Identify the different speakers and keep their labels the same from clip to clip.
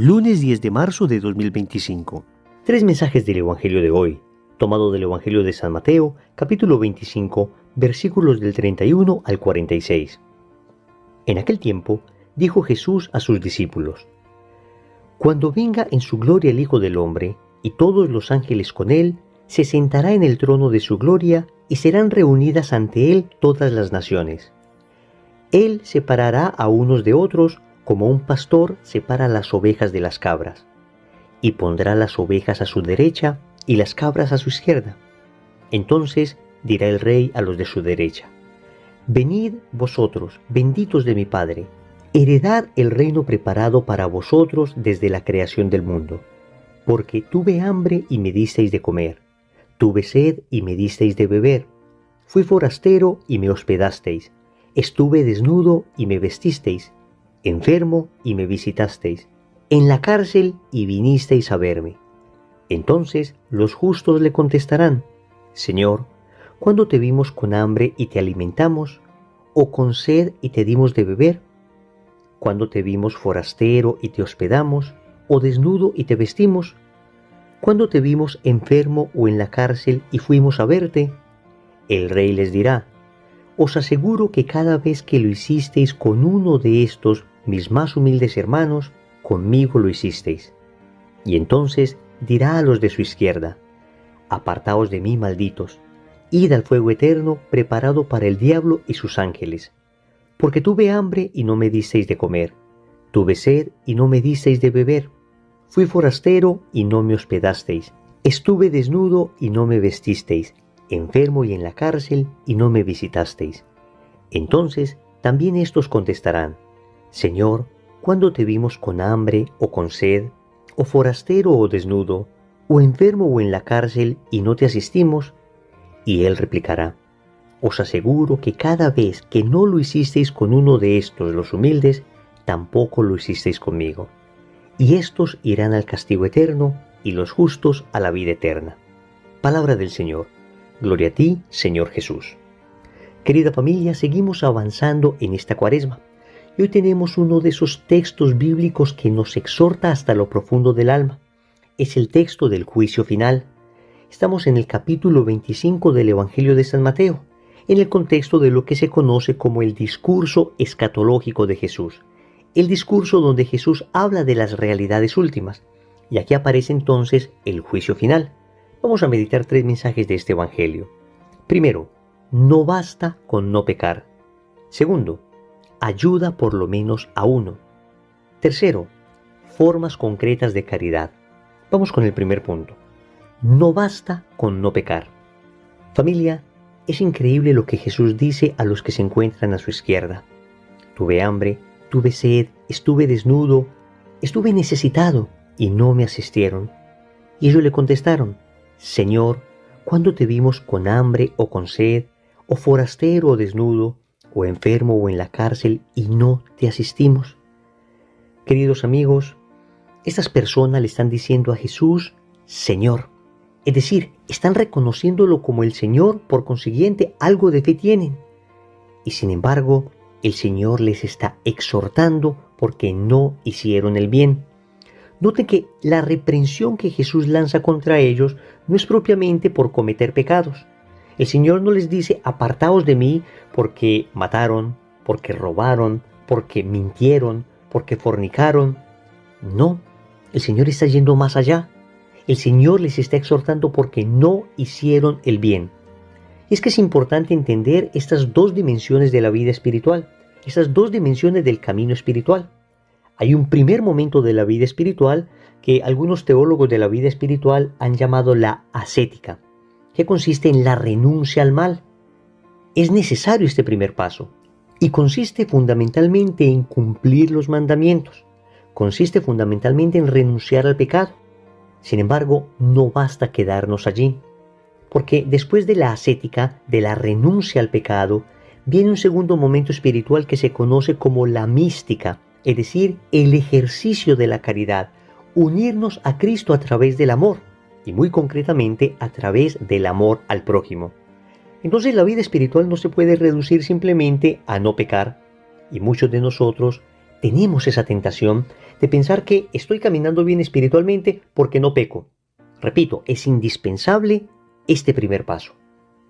Speaker 1: Lunes 10 de marzo de 2025. Tres mensajes del Evangelio de hoy, tomado del Evangelio de San Mateo, capítulo 25, versículos del 31 al 46. En aquel tiempo, dijo Jesús a sus discípulos: Cuando venga en su gloria el Hijo del Hombre, y todos los ángeles con él, se sentará en el trono de su gloria, y serán reunidas ante él todas las naciones. Él separará a unos de otros, como un pastor separa las ovejas de las cabras, y pondrá las ovejas a su derecha y las cabras a su izquierda. Entonces dirá el rey a los de su derecha: Venid vosotros, benditos de mi Padre, heredad el reino preparado para vosotros desde la creación del mundo. Porque tuve hambre y me disteis de comer, tuve sed y me disteis de beber, fui forastero y me hospedasteis, estuve desnudo y me vestisteis, enfermo y me visitasteis, en la cárcel y vinisteis a verme. Entonces los justos le contestarán: Señor, ¿cuándo te vimos con hambre y te alimentamos, o con sed y te dimos de beber? ¿Cuándo te vimos forastero y te hospedamos, o desnudo y te vestimos? ¿Cuándo te vimos enfermo o en la cárcel y fuimos a verte? El rey les dirá: Os aseguro que cada vez que lo hicisteis con uno de estos mis más humildes hermanos, conmigo lo hicisteis. Y entonces dirá a los de su izquierda: Apartaos de mí, malditos, id al fuego eterno preparado para el diablo y sus ángeles. Porque tuve hambre y no me disteis de comer, tuve sed y no me disteis de beber, fui forastero y no me hospedasteis, estuve desnudo y no me vestisteis, enfermo y en la cárcel y no me visitasteis. Entonces también estos contestarán: Señor, ¿cuándo te vimos con hambre o con sed, o forastero o desnudo, o enfermo o en la cárcel y no te asistimos? Y él replicará: Os aseguro que cada vez que no lo hicisteis con uno de estos los humildes, tampoco lo hicisteis conmigo. Y estos irán al castigo eterno, y los justos a la vida eterna. Palabra del Señor. Gloria a ti, Señor Jesús. Querida familia, seguimos avanzando en esta Cuaresma. Y hoy tenemos uno de esos textos bíblicos que nos exhorta hasta lo profundo del alma. Es el texto del juicio final. Estamos en el capítulo 25 del Evangelio de San Mateo, en el contexto de lo que se conoce como el discurso escatológico de Jesús. El discurso donde Jesús habla de las realidades últimas. Y aquí aparece entonces el juicio final. Vamos a meditar tres mensajes de este Evangelio. Primero, no basta con no pecar. Segundo, ayuda por lo menos a uno. Tercero, formas concretas de caridad. Vamos con el primer punto. No basta con no pecar. Familia, es increíble lo que Jesús dice a los que se encuentran a su izquierda. Tuve hambre, tuve sed, estuve desnudo, estuve necesitado y no me asistieron. Y ellos le contestaron: Señor, ¿cuándo te vimos con hambre o con sed, o forastero o desnudo, o enfermo o en la cárcel y no te asistimos? Queridos amigos, estas personas le están diciendo a Jesús Señor. Es decir, están reconociéndolo como el Señor, por consiguiente algo de fe tienen. Y sin embargo, el Señor les está exhortando porque no hicieron el bien. Noten que la reprensión que Jesús lanza contra ellos no es propiamente por cometer pecados. El Señor no les dice: apartaos de mí porque mataron, porque robaron, porque mintieron, porque fornicaron. No, el Señor está yendo más allá. El Señor les está exhortando porque no hicieron el bien. Y es que es importante entender estas dos dimensiones de la vida espiritual, estas dos dimensiones del camino espiritual. Hay un primer momento de la vida espiritual que algunos teólogos de la vida espiritual han llamado la ascética, que consiste en la renuncia al mal. Es necesario este primer paso y consiste fundamentalmente en cumplir los mandamientos. Consiste fundamentalmente en renunciar al pecado. Sin embargo, no basta quedarnos allí, porque después de la ascética, de la renuncia al pecado, viene un segundo momento espiritual que se conoce como la mística, es decir, el ejercicio de la caridad, unirnos a Cristo a través del amor, y muy concretamente a través del amor al prójimo. Entonces la vida espiritual no se puede reducir simplemente a no pecar, y muchos de nosotros tenemos esa tentación de pensar que estoy caminando bien espiritualmente porque no peco. Repito, es indispensable este primer paso.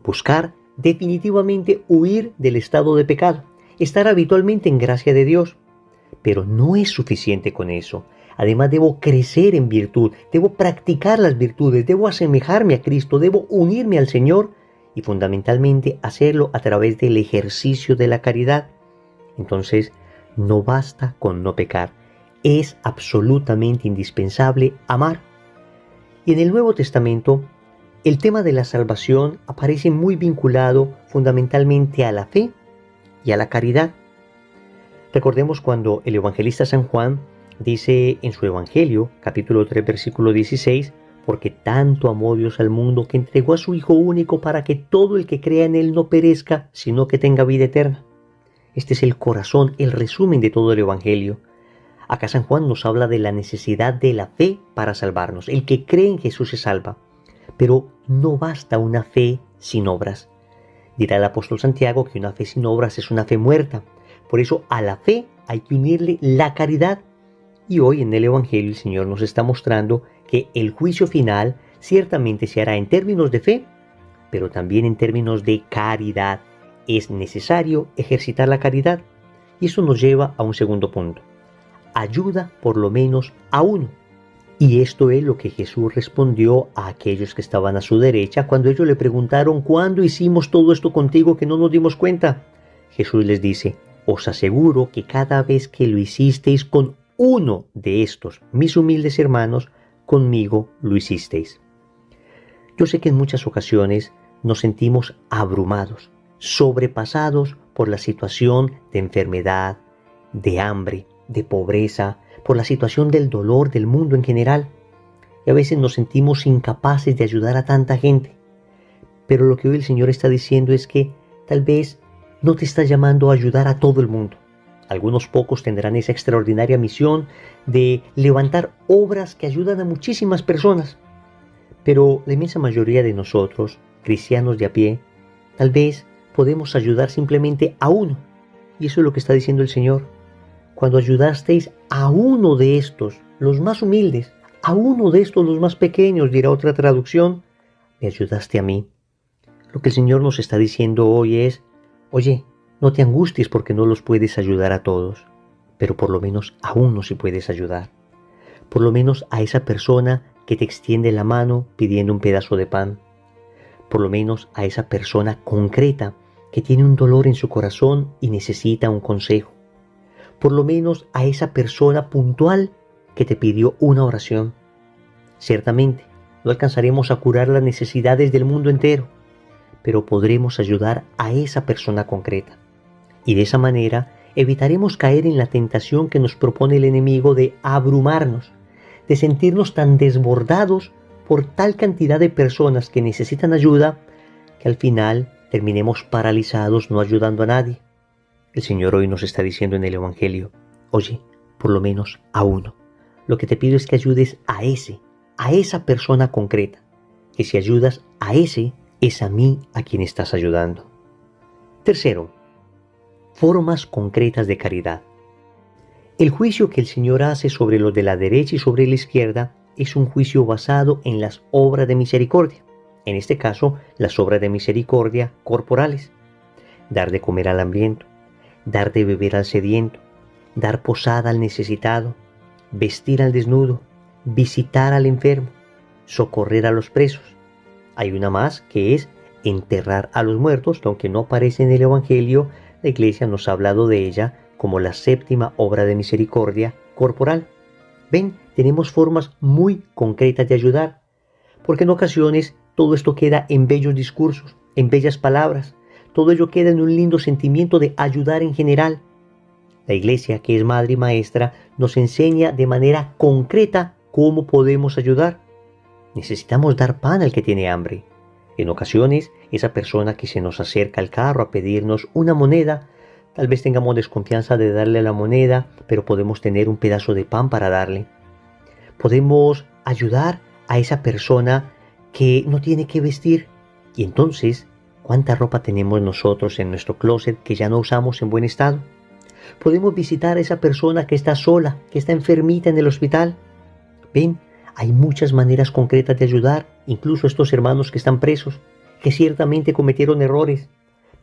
Speaker 1: Buscar definitivamente huir del estado de pecado, estar habitualmente en gracia de Dios. Pero no es suficiente con eso. Además debo crecer en virtud, debo practicar las virtudes, debo asemejarme a Cristo, debo unirme al Señor y fundamentalmente hacerlo a través del ejercicio de la caridad. Entonces, no basta con no pecar, es absolutamente indispensable amar. Y en el Nuevo Testamento, el tema de la salvación aparece muy vinculado fundamentalmente a la fe y a la caridad. Recordemos cuando el evangelista San Juan dice en su Evangelio, capítulo 3, versículo 16, porque tanto amó Dios al mundo que entregó a su Hijo único para que todo el que crea en Él no perezca, sino que tenga vida eterna. Este es el corazón, el resumen de todo el Evangelio. Acá San Juan nos habla de la necesidad de la fe para salvarnos. El que cree en Jesús se salva. Pero no basta una fe sin obras. Dirá el apóstol Santiago que una fe sin obras es una fe muerta. Por eso a la fe hay que unirle la caridad. Y hoy en el Evangelio el Señor nos está mostrando que el juicio final ciertamente se hará en términos de fe, pero también en términos de caridad. Es necesario ejercitar la caridad. Y eso nos lleva a un segundo punto. Ayuda por lo menos a uno. Y esto es lo que Jesús respondió a aquellos que estaban a su derecha cuando ellos le preguntaron: ¿cuándo hicimos todo esto contigo que no nos dimos cuenta? Jesús les dice: os aseguro que cada vez que lo hicisteis con uno de estos, mis humildes hermanos, conmigo lo hicisteis. Yo sé que en muchas ocasiones nos sentimos abrumados, sobrepasados por la situación de enfermedad, de hambre, de pobreza, por la situación del dolor del mundo en general. Y a veces nos sentimos incapaces de ayudar a tanta gente. Pero lo que hoy el Señor está diciendo es que tal vez no te está llamando a ayudar a todo el mundo. Algunos pocos tendrán esa extraordinaria misión de levantar obras que ayudan a muchísimas personas. Pero la inmensa mayoría de nosotros, cristianos de a pie, tal vez podemos ayudar simplemente a uno. Y eso es lo que está diciendo el Señor. Cuando ayudasteis a uno de estos, los más humildes, a uno de estos, los más pequeños, dirá otra traducción, me ayudaste a mí. Lo que el Señor nos está diciendo hoy es: oye, no te angusties porque no los puedes ayudar a todos, pero por lo menos a uno sí puedes ayudar. Por lo menos a esa persona que te extiende la mano pidiendo un pedazo de pan. Por lo menos a esa persona concreta que tiene un dolor en su corazón y necesita un consejo. Por lo menos a esa persona puntual que te pidió una oración. Ciertamente, no alcanzaremos a curar las necesidades del mundo entero, pero podremos ayudar a esa persona concreta. Y de esa manera evitaremos caer en la tentación que nos propone el enemigo de abrumarnos, de sentirnos tan desbordados por tal cantidad de personas que necesitan ayuda, que al final terminemos paralizados no ayudando a nadie. El Señor hoy nos está diciendo en el Evangelio: oye, por lo menos a uno. Lo que te pido es que ayudes a esa persona concreta. Que si ayudas a ese, es a mí a quien estás ayudando. Tercero, formas concretas de caridad. El juicio que el Señor hace sobre los de la derecha y sobre la izquierda es un juicio basado en las obras de misericordia. En este caso, las obras de misericordia corporales. Dar de comer al hambriento, dar de beber al sediento, dar posada al necesitado, vestir al desnudo, visitar al enfermo, socorrer a los presos. Hay una más que es enterrar a los muertos, que aunque no aparece en el Evangelio, la Iglesia nos ha hablado de ella como la séptima obra de misericordia corporal. Ven, tenemos formas muy concretas de ayudar, porque en ocasiones todo esto queda en bellos discursos, en bellas palabras. Todo ello queda en un lindo sentimiento de ayudar en general. La Iglesia, que es madre y maestra, nos enseña de manera concreta cómo podemos ayudar. Necesitamos dar pan al que tiene hambre. En ocasiones, esa persona que se nos acerca al carro a pedirnos una moneda, tal vez tengamos desconfianza de darle la moneda, pero podemos tener un pedazo de pan para darle. Podemos ayudar a esa persona que no tiene que vestir. Y entonces, ¿cuánta ropa tenemos nosotros en nuestro closet que ya no usamos en buen estado? Podemos visitar a esa persona que está sola, que está enfermita en el hospital. Ven, hay muchas maneras concretas de ayudar, incluso a estos hermanos que están presos, que ciertamente cometieron errores,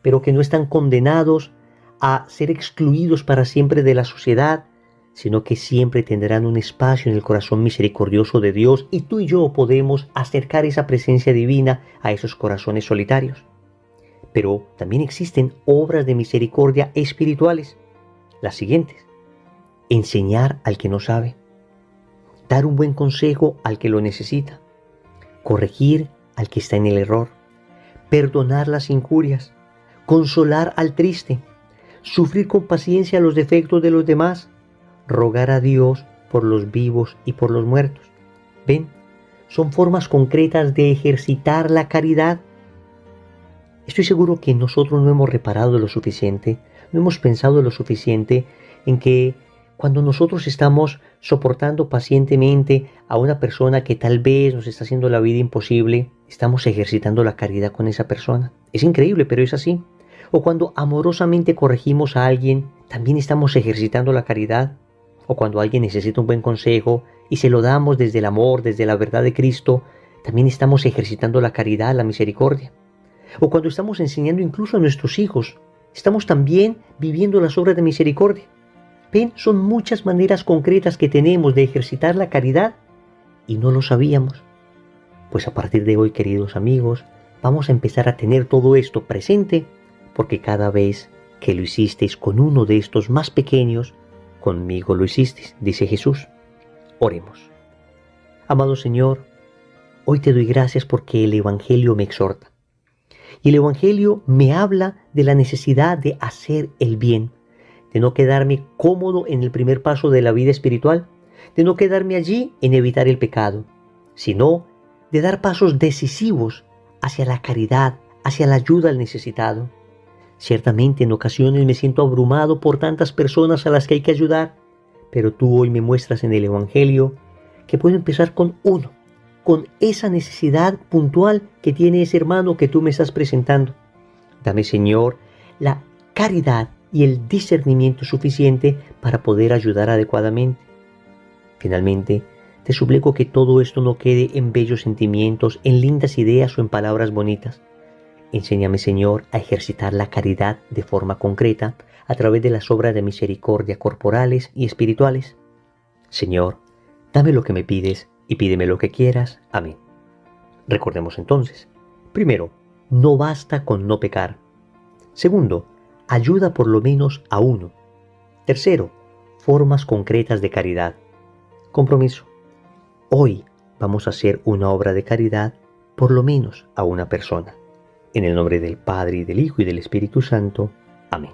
Speaker 1: pero que no están condenados a ser excluidos para siempre de la sociedad, sino que siempre tendrán un espacio en el corazón misericordioso de Dios, y tú y yo podemos acercar esa presencia divina a esos corazones solitarios. Pero también existen obras de misericordia espirituales, las siguientes: enseñar al que no sabe, dar un buen consejo al que lo necesita, corregir al que está en el error, perdonar las injurias, consolar al triste, sufrir con paciencia los defectos de los demás, rogar a Dios por los vivos y por los muertos. Ven, son formas concretas de ejercitar la caridad. Estoy seguro que nosotros no hemos reparado lo suficiente, no hemos pensado lo suficiente en que cuando nosotros estamos soportando pacientemente a una persona que tal vez nos está haciendo la vida imposible, estamos ejercitando la caridad con esa persona. Es increíble, pero es así. O cuando amorosamente corregimos a alguien, también estamos ejercitando la caridad. O cuando alguien necesita un buen consejo y se lo damos desde el amor, desde la verdad de Cristo, también estamos ejercitando la caridad, la misericordia. O cuando estamos enseñando incluso a nuestros hijos, estamos también viviendo las obras de misericordia. Ven, son muchas maneras concretas que tenemos de ejercitar la caridad y no lo sabíamos. Pues a partir de hoy, queridos amigos, vamos a empezar a tener todo esto presente, porque cada vez que lo hicisteis con uno de estos más pequeños, conmigo lo hicisteis, dice Jesús. Oremos. Amado Señor, hoy te doy gracias porque el Evangelio me exhorta. Y el Evangelio me habla de la necesidad de hacer el bien, de no quedarme cómodo en el primer paso de la vida espiritual, de no quedarme allí en evitar el pecado, sino de dar pasos decisivos hacia la caridad, hacia la ayuda al necesitado. Ciertamente en ocasiones me siento abrumado por tantas personas a las que hay que ayudar, pero tú hoy me muestras en el Evangelio que puedo empezar con uno, con esa necesidad puntual que tiene ese hermano que tú me estás presentando. Dame, Señor, la caridad y el discernimiento suficiente para poder ayudar adecuadamente. Finalmente, te suplico que todo esto no quede en bellos sentimientos, en lindas ideas o en palabras bonitas. Enséñame, Señor, a ejercitar la caridad de forma concreta a través de las obras de misericordia corporales y espirituales. Señor, dame lo que me pides y pídeme lo que quieras. Amén. Recordemos entonces: primero, no basta con no pecar. Segundo, ayuda por lo menos a uno. Tercero, formas concretas de caridad. Compromiso. Hoy vamos a hacer una obra de caridad por lo menos a una persona. En el nombre del Padre, y del Hijo, y del Espíritu Santo. Amén.